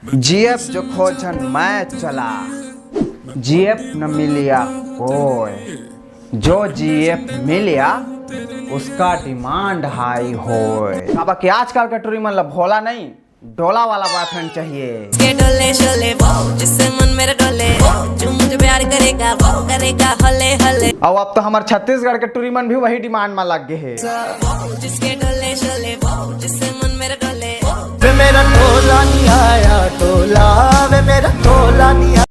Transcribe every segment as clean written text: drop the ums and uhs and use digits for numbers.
GF जो खोजन मैं चला, जीएफ न मिलिया कोई, जो जीएफ मिलिया उसका डिमांड हाई होए। अब कि आजकल का टूरी मतलब भोला नहीं, डोला वाला बॉयफ्रेंड चाहिए। डोले शोले वो जिससे मन मेरा डोले, जो मुझे प्यार करेगा वो करेगा हले हले। अब तो हमारे छत्तीसगढ़ के टूरी मन भी वही डिमांड में लग गए है। जिसके डोले शोले वो जिससे मन मेरा डोले। वे मेरा टोला नहीं आया टोला, वे मेरा टोला नहीं आया।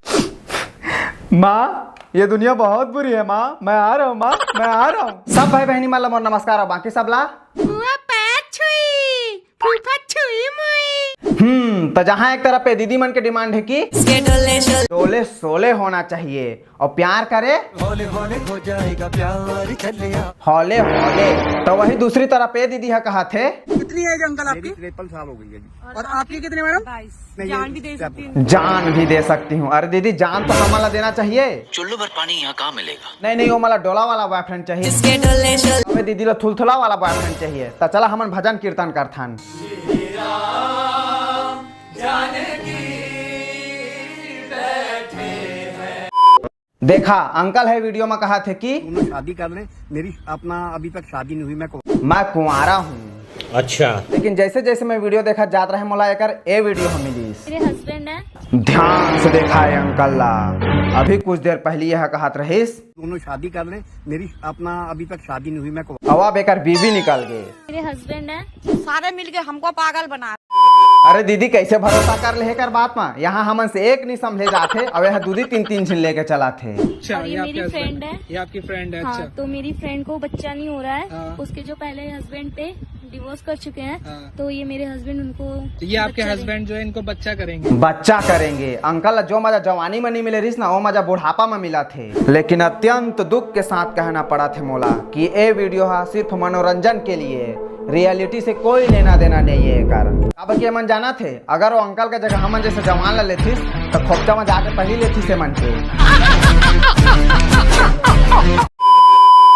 माँ ये दुनिया बहुत बुरी है माँ, मैं आ रहा हूँ माँ, मैं आ रहा हूँ। सब भाई बहनी मतलब और नमस्कार, और बाकी सब ला तो जहाँ एक तरफ पे दीदी मन के डिमांड है कि डोले सोले होना चाहिए और प्यार करे हौले हौले हो जाएगा प्यार चलिया। हौले हौले, तो वही दूसरी तरफ पे दीदी है कहा थे। कितनी एज अंकल आपकी? 53 साल हो गई है जी। और आपकी कितनी मैडम? 22। जान भी दे सकती हूँ। जान भी दे सकती हूँ। अरे दीदी जान तो हमारा देना चाहिए। चुल्लू भर पानी यहाँ कहाँ मिलेगा? नहीं नहीं, वो मतलब डोला वाला बॉयफ्रेंड चाहिए। हमें दीदी लो थुलथुला वाला बॉयफ्रेंड चाहिए। तो चला हमन भजन कीर्तन करथन। देखा अंकल है वीडियो में कहा थे कि शादी कर ले, मेरी अपना अभी तक शादी नहीं हुई, मैं कुंवारा हूँ। अच्छा, लेकिन जैसे जैसे मैं वीडियो देखा जात रहे मोला एकर ए वीडियो हम मिली। मेरे हस्बैंड है। ध्यान से देखा है अंकल ला, अभी कुछ देर पहले यह कहत रहीस दोनों शादी कर ले, मेरी अपना अभी तक शादी नहीं हुई, अब एकर बीवी निकल गए। मेरे हस्बैंड है। सारे मिलके हमको पागल बना। अरे दीदी कैसे भरोसा कर ले कर बात में, यहाँ हमन से एक नहीं समझे जाते, अब यह दूधी तीन तीन झिन लेके चला थे। और ये मेरी फ्रेंड है। ये आपकी फ्रेंड है? हाँ, तो मेरी फ्रेंड को बच्चा नहीं हो रहा है। हाँ। उसके जो पहले हस्बैंड थे डिवोर्स कर चुके हैं। हाँ। तो ये मेरे हस्बैंड उनको ये आपके हस्बैंड जो है इनको बच्चा करेंगे? बच्चा करेंगे। अंकल जो मजा जवानी में नहीं मिले रिस ना, वो मजा बुढ़ापा में मिला थे। लेकिन अत्यंत दुख के साथ कहना पड़ा थे मोला कि ये वीडियो है सिर्फ मनोरंजन के लिए, रियलिटी से कोई लेना देना नहीं है कर। अब के मन जाना थे, अगर वो अंकल का जगह हमन जैसे जवान ला लेथिस तो खोपचा में जाके पहली लेथी से मन के।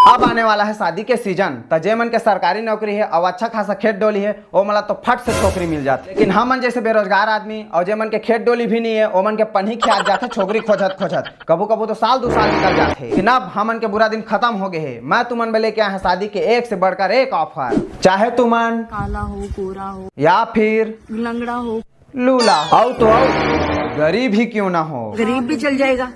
अब आने वाला है शादी के सीजन, तो जे मन के सरकारी नौकरी है और अच्छा खासा खेत डोली है वो मतलब तो फट से छोकरी मिल जाती। लेकिन हम जैसे बेरोजगार आदमी और जे मन के खेत डोली भी नहीं है, वो मन के पन्ही खियात जाते छोकरी खोजत खोजत, कबू कबू तो साल 2 साल निकल जाते। लेकिन अब हमन के बुरा दिन खत्म हो गए है। मैं तुमन में लेके आया है शादी के एक से बढ़कर एक ऑफर, चाहे तुमन काला हो, गोरा हो, या फिर लंगड़ा हो, लूला आओ तो आओ, गरीब ही क्यों ना हो। गरीब भी चल जाएगा।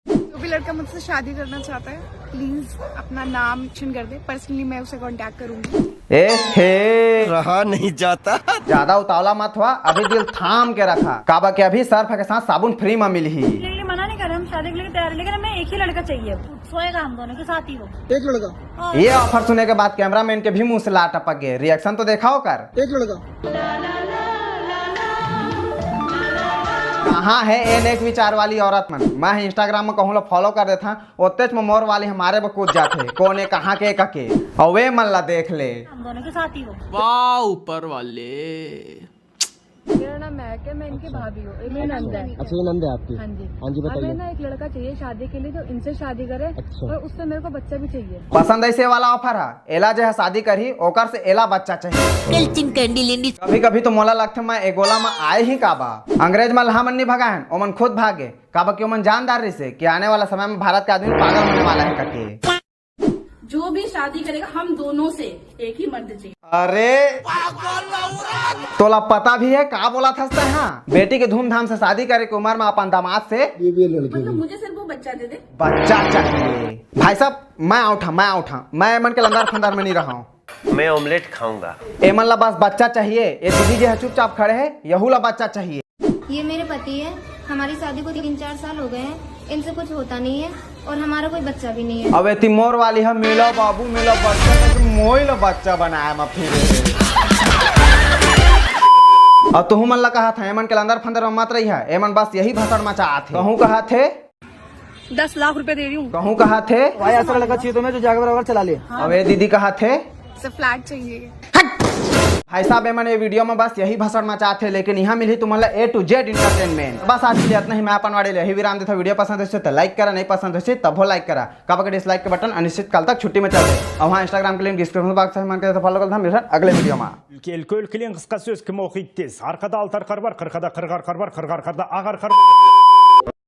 जो भी लड़का मुझसे शादी करना चाहता है प्लीज अपना नाम मेंशन कर दे, पर्सनली मैं उसे कांटेक्ट करूंगी। ए हे रहा नहीं जाता। ज्यादा उतावला मत हुआ, अभी दिल थाम के रखा। काबा के अभी सर्फ के साथ साबुन फ्री में मिली ही। मना नहीं कर रहे, हम शादी के लिए तैयार है, लेकिन हमें एक ही लड़का चाहिए, सोएगा हम दोनों के साथ ही वो। एक लड़का? ये ऑफर सुनने के बाद कैमरामैन के भी मुंह से लाट टपक गए। रिएक्शन तो देखा हो कर। एक लड़का? कहाँ है एन एक विचार वाली औरत मन। मैं इंस्टाग्राम में कहूँ फॉलो कर देता, ओतेच में मोर वाली हमारे में कूद जाते, कौन कहाँ के कके और वे मन ला देख ले। हम दोनों के साथ ही वो। वाह ऊपर वाले। मेरा नाम महक है, मैं इनकी भाभी हूँ। मेरी नंद है। अच्छा, ये नंद है आपकी? हाँ जी। हाँ जी, बताइए। हमें ना एक लड़का चाहिए शादी के लिए जो इनसे शादी करे। अच्छा। और उससे मेरे को बच्चा भी चाहिए। पसंद ऐसे वाला ऑफर है, एला जो है शादी करी ओकर से एला बच्चा चाहिए। कभी कभी तो मोला लगता मैं एगोला में आए ही काबा, अंग्रेज में लहा मन नहीं भगा है, ओमन खुद भागे काबा क्यों मन जानदार से कि आने वाला समय में भारत के आदमी पागल होने वाला है कके। जो भी शादी करेगा हम दोनों से एक ही मर्द चाहिए। अरे तोला पता भी है का बोला था हाँ? बेटी के धूमधाम से शादी करे के उम्र में अपन दामाद से मतलब मुझे सिर्फ वो बच्चा दे दे। बच्चा चाहिए। भाई साहब मैं उठा, मैं मन के लंदर फंदर में नहीं रहा हूँ। मैं ऑमलेट खाऊंगा। एमन ला बस बच्चा चाहिए। ये दीदी जो है चुपचाप खड़े है, यहू ला बच्चा चाहिए। ये मेरे पति है, हमारी शादी को 3-4 साल हो गए हैं, इनसे कुछ होता नहीं है और हमारा कोई बच्चा भी नहीं है। अब तिमोर वाली है, मिला बाबू मिला बच्चा, मोई ला बच्चा बनाया मैं फिर। और तुहू मन ला कहा था एमन के अंदर फंदर में मत रही है, एमन बस यही भसड़ मचा थे। कहूँ कहा थे 10 लाख रुपए दे रही हूँ। कहूँ कहा थे भाई ऐसा लड़का चाहिए तुम्हें जो जाकर बराबर चला ले। अब ये दीदी कहा थे फ्लैट चाहिए। भाई साहब मैंने ये वीडियो में बस यही भाषण में चाहते लेकिन यहाँ मिली तुम्हारा A to Z इंटरटेनमेंट। बस आज के लिए इतना ही। मैं अपन वाले यही विराम देता। वीडियो पसंद है तो लाइक करा, नहीं पसंद है तब हो लाइक करा। कब डिसलाइक के बटन अनिश्चित काल तक छुट्टी में चल रहे। और वहाँ इंस्टाग्राम के लिंक डिस्क्रिप्शन बॉक्स में मन फॉलो करता हूँ। अगले वीडियो में Ülke ülkeliğin kıska söz kim okuydu tez. Arkada altar kar var, kırkada kırgar kar var, kırgar karda ağar kar var.